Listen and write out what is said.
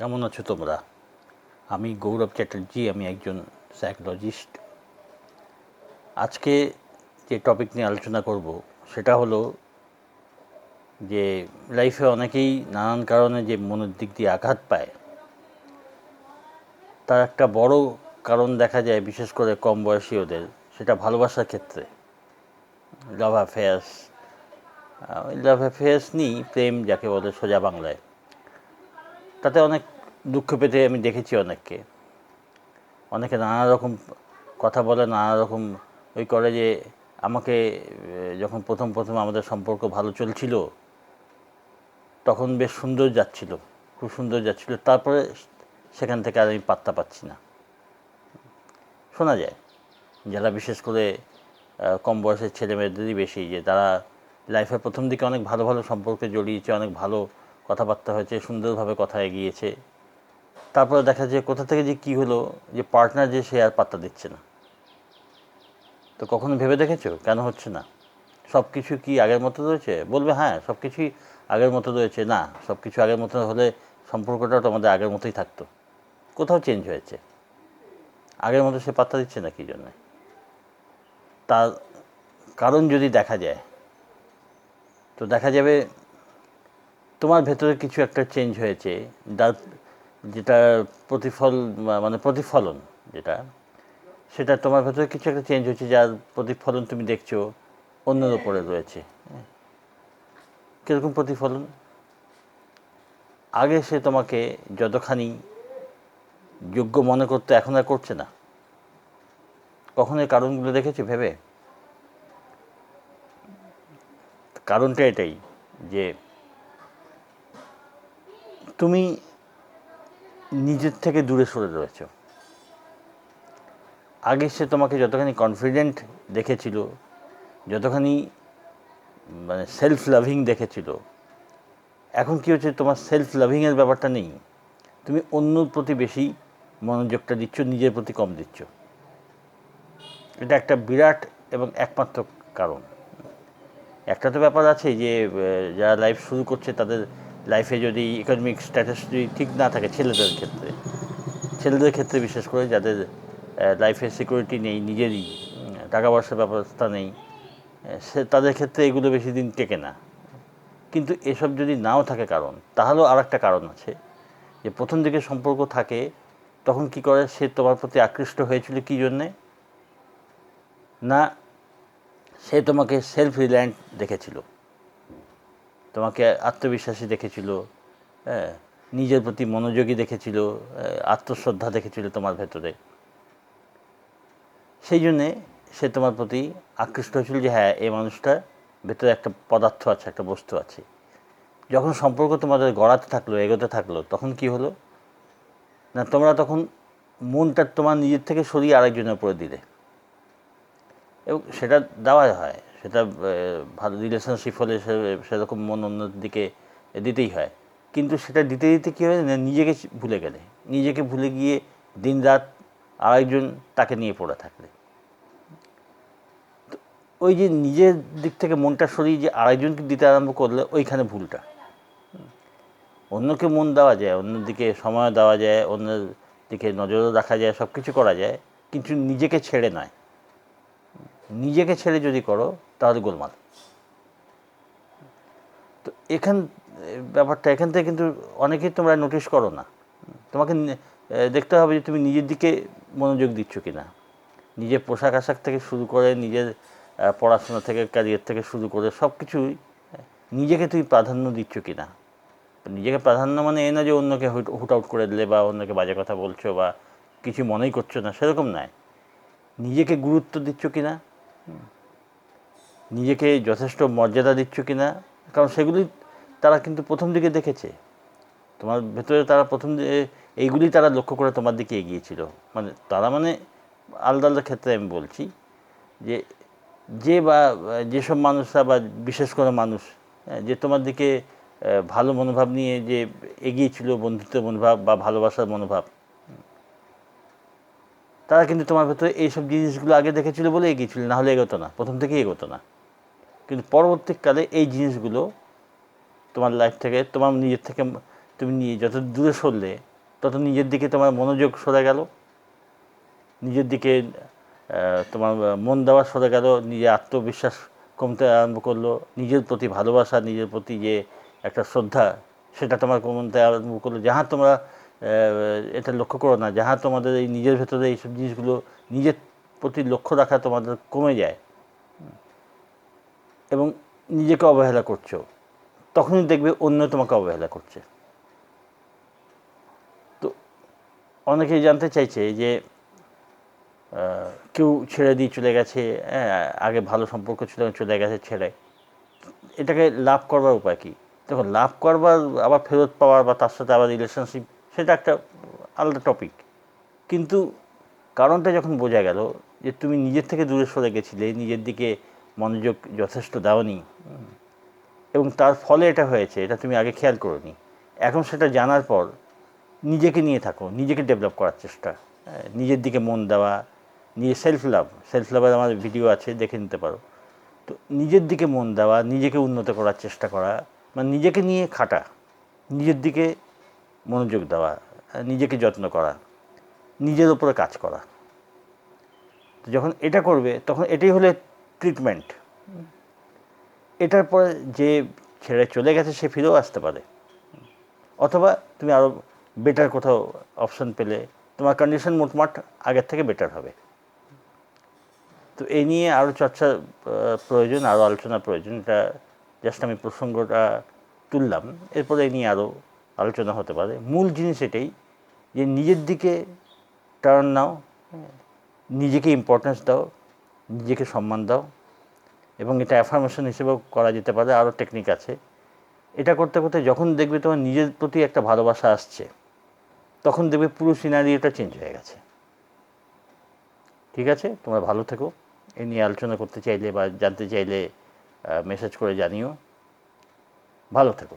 কেমন আছো তোমরা? আমি গৌরব চ্যাটার্জি, আমি একজন সাইকোলজিস্ট। আজকে যে টপিক নিয়ে আলোচনা করব সেটা হলো যে লাইফে অনেকেই নানান কারণে যে মনের দিক দিয়ে আঘাত পায়, তার একটা বড় কারণ দেখা যায় বিশেষ করে কম বয়সীদের, সেটা ভালোবাসার ক্ষেত্রে। লাভ অ্যাফেয়ার্স, লাভ অ্যাফেয়ার্স নিই, প্রেম যাকে বলে সোজা বাংলায়। তাতে অনেক দুঃখ পেতে আমি দেখেছি অনেকে নানা রকম কথা বলে, নানা রকম ওই করে যে আমাকে যখন প্রথম আমাদের সম্পর্ক ভালো চলছিল তখন বেশ সুন্দর যাচ্ছিল, খুব সুন্দর যাচ্ছিল, তারপরে সেখান থেকে আর আমি পাত্তা পাচ্ছি না। শোনা যায় যারা বিশেষ করে কম বয়সের ছেলে মেয়েদেরই বেশি, যে তারা লাইফের প্রথম দিকে অনেক ভালো ভালো সম্পর্কে জড়িয়েছে, অনেক ভালো কথাবার্তা হয়েছে, সুন্দরভাবে কথা এগিয়েছে, তারপরে দেখা যায় কোথা থেকে যে কী হলো, যে পার্টনার যে সে আর পাত্তা দিচ্ছে না। তো কখনো ভেবে দেখেছো কেন হচ্ছে না? সব কিছু কি আগের মতো রয়েছে? বলবে হ্যাঁ, সব কিছুই আগের মতো রয়েছে। না, সব কিছু আগের মতো হলে সম্পর্কটাও তো আমাদের আগের মতোই থাকতো। কোথাও চেঞ্জ হয়েছে, আগের মতো সে পাত্তা দিচ্ছে না কী জন্যে? তার কারণ যদি দেখা যায় তো দেখা যাবে তোমার ভেতরে কিছু একটা চেঞ্জ হয়েছে, যার যেটা প্রতিফলন যেটা, সেটা তোমার ভেতরে কিছু একটা চেঞ্জ হয়েছে, যার প্রতিফলন তুমি দেখছো অন্যের ওপরে রয়েছে। কীরকম প্রতিফলন? আগে সে তোমাকে যতখানি যোগ্য মনে করতে এখন আর করছে না। কখনো এই কারণগুলো দেখেছো ভেবে? কারণটা এটাই যে তুমি নিজের থেকে দূরে সরে রয়েছ। আগে সে তোমাকে যতখানি কনফিডেন্ট দেখেছিল, যতখানি সেলফ লাভিং দেখেছিল, এখন কী হচ্ছে, তোমার সেলফ লাভিংয়ের ব্যাপারটা নেই। তুমি অন্যর প্রতি বেশি মনোযোগটা দিচ্ছ, নিজের প্রতি কম দিচ্ছ। এটা একটা বিরাট এবং একমাত্র কারণ। একটা তো ব্যাপার আছে যে যারা লাইফ শুরু করছে তাদের লাইফে যদি ইকোনমিক স্ট্যাটাস যদি ঠিক না থাকে, ছেলেদের ক্ষেত্রে বিশেষ করে, যাদের লাইফে সিকিউরিটি নেই, নিজেরই টাকা পয়সার ব্যবস্থা নেই, তাদের ক্ষেত্রে এগুলো বেশি দিন টেকে না। কিন্তু এসব যদি নাও থাকে কারণ, তাহলেও আর একটা কারণ আছে, যে প্রথম দিকে সম্পর্ক থাকে তখন কি করে, সে তোমার প্রতি আকৃষ্ট হয়েছিল কী জন্যে? না, সে তোমাকে সেলফ রিলায়েন্ট দেখেছিল, তোমাকে আত্মবিশ্বাসী দেখেছিল, হ্যাঁ, নিজের প্রতি মনোযোগী দেখেছিল, আত্মশ্রদ্ধা দেখেছিল তোমার ভেতরে। সেই জন্যে সে তোমার প্রতি আকৃষ্ট হয়েছিল যে হ্যাঁ, এই মানুষটার ভেতরে একটা পদার্থ আছে, একটা বস্তু আছে। যখন সম্পর্ক তোমাদের গড়াতে থাকলো, এগোতে থাকলো, তখন কি হলো না, তোমরা তখন মনটা তোমার নিজের থেকে সরিয়ে আরেকজনের উপরে দিলে। এবং সেটা দেওয়া হয়, সেটা ভালো রিলেশনশিপ হলে সেরকম মন অন্যের দিকে দিতেই হয়। কিন্তু সেটা দিতে দিতে কী হয় না, নিজেকে ভুলে গেলে, নিজেকে ভুলে গিয়ে দিন রাত আরেকজন তাকে নিয়ে পড়ে থাকলে, তো ওই যে নিজের দিক থেকে মনটা সরিয়ে যে আরেকজনকে দিতে আরম্ভ করলে, ওইখানে ভুলটা। অন্যকে মন দেওয়া যায়, অন্যের দিকে সময় দেওয়া যায়, অন্যের দিকে নজরও রাখা যায়, সব কিছু করা যায়, কিন্তু নিজেকে ছেড়ে নয়। নিজেকে ছেড়ে যদি করো তাহলে গোলমাল। তো ব্যাপারটা এখান থেকে কিন্তু অনেকেই তোমরা নোটিশ করো না। তোমাকে দেখতে হবে যে তুমি নিজের দিকে মনোযোগ দিচ্ছ কি না। নিজের পোশাক আশাক থেকে শুরু করে, নিজের পড়াশোনা থেকে, ক্যারিয়ার থেকে শুরু করে সব কিছুই নিজেকে তুমি প্রাধান্য দিচ্ছ কি না। নিজেকে প্রাধান্য মানে এই না যে অন্যকে হুট আউট করে দিলে বা অন্যকে বাজে কথা বলছো বা কিছু মনেই করছো না, সেরকম নয়। নিজেকে গুরুত্ব দিচ্ছ কি না, নিজেকে যথেষ্ট মর্যাদা দিচ্ছ কি না। কারণ সেগুলি তারা কিন্তু প্রথম দিকে দেখেছে তোমার ভেতরে, তারা প্রথম এইগুলি তারা লক্ষ্য করে তোমার দিকে এগিয়েছিল। তারা আলাদা আলাদা ক্ষেত্রে আমি বলছি, যে যেসব মানুষরা বা বিশেষ করে মানুষ যে তোমার দিকে ভালো মনোভাব নিয়ে যে এগিয়েছিল, বন্ধুত্বের মনোভাব বা ভালোবাসার মনোভাব, তারা কিন্তু তোমার ভেতরে এইসব জিনিসগুলো আগে দেখেছিল বলে এগিয়েছিল, না হলে এগোতো না, প্রথম থেকেই এগোতো না। কিন্তু পরবর্তীকালে এই জিনিসগুলো তোমার লাইফ থেকে, তোমার নিজের থেকে তুমি যত দূরে সরলে তত নিজের দিকে তোমার মনোযোগ সরে গেল, নিজের দিকে তোমার মন দেওয়া সরে গেল, নিজের আত্মবিশ্বাস কমতে আরম্ভ করলো, নিজের প্রতি ভালোবাসা, নিজের প্রতি যে একটা শ্রদ্ধা সেটা তোমার কমতে আরম্ভ করলো। যাহা তোমরা এটা লক্ষ্য করো না, যাহা তোমাদের এই নিজের ভেতরে এইসব জিনিসগুলো নিজের প্রতি লক্ষ্য রাখা তোমাদের কমে যায় এবং নিজেকে অবহেলা করছো, তখনই দেখবে অন্য তোমাকে অবহেলা করছে। তো অনেকেই জানতে চাইছে যে কেউ ছেড়ে দিয়ে চলে গেছে, আগে ভালো সম্পর্ক ছিল, চলে গেছে ছেড়ে, এটাকে লাভ করবার উপায় কী? দেখো, লাভ করবার আবার ফেরত পাওয়ার বা তার সাথে আবার রিলেশনশিপ, সেটা একটা আলাদা টপিক। কিন্তু কারণটা যখন বোঝা গেল যে তুমি নিজের থেকে দূরে সরে গেছিলে, নিজের দিকে মনোযোগ যথেষ্ট দাওনি, এবং তার ফলে এটা হয়েছে, এটা তুমি আগে খেয়াল করোনি, এখন সেটা জানার পর নিজেকে নিয়ে থাকো, নিজেকে ডেভেলপ করার চেষ্টা, নিজের দিকে মন দেওয়া, নিজের সেলফ লাভের আমার ভিডিও আছে, দেখে নিতে পারো। তো নিজের দিকে মন দেওয়া, নিজেকে উন্নত করার চেষ্টা করা, মানে নিজেকে নিয়ে খাটা, নিজের দিকে মনোযোগ দেওয়া, নিজেকে যত্ন করা, নিজের ওপরে কাজ করা। তো যখন এটা করবে তখন এটাই হলে ট্রিটমেন্ট। এটার পরে যে ছেড়ে চলে গেছে সে ফিরেও আসতে পারে, অথবা তুমি আরও বেটার কোথাও অপশন পেলে তোমার কন্ডিশন মোটমাট আগের থেকে বেটার হবে। তো এই নিয়ে আরও চর্চা প্রয়োজন, আরও আলোচনা প্রয়োজন। এটা জাস্ট আমি প্রসঙ্গটা তুললাম, এরপরে এই নিয়ে আরও আলোচনা হতে পারে। মূল জিনিস এটাই যে নিজের দিকে টার্ন নাও, নিজেকে ইম্পর্টেন্স দাও, নিজেকে সম্মান দাও, এবং এটা অ্যাফার্মেশন হিসেবেও করা যেতে পারে, আরও টেকনিক আছে। এটা করতে করতে যখন দেখবে তোমার নিজের প্রতি একটা ভালোবাসা আসছে, তখন দেখবে পুরো সিনারিওটা চেঞ্জ হয়ে গেছে। ঠিক আছে, তোমরা ভালো থেকো। এ নিয়ে আলোচনা করতে চাইলে বা জানতে চাইলে মেসেজ করে জানিও। ভালো থেকো।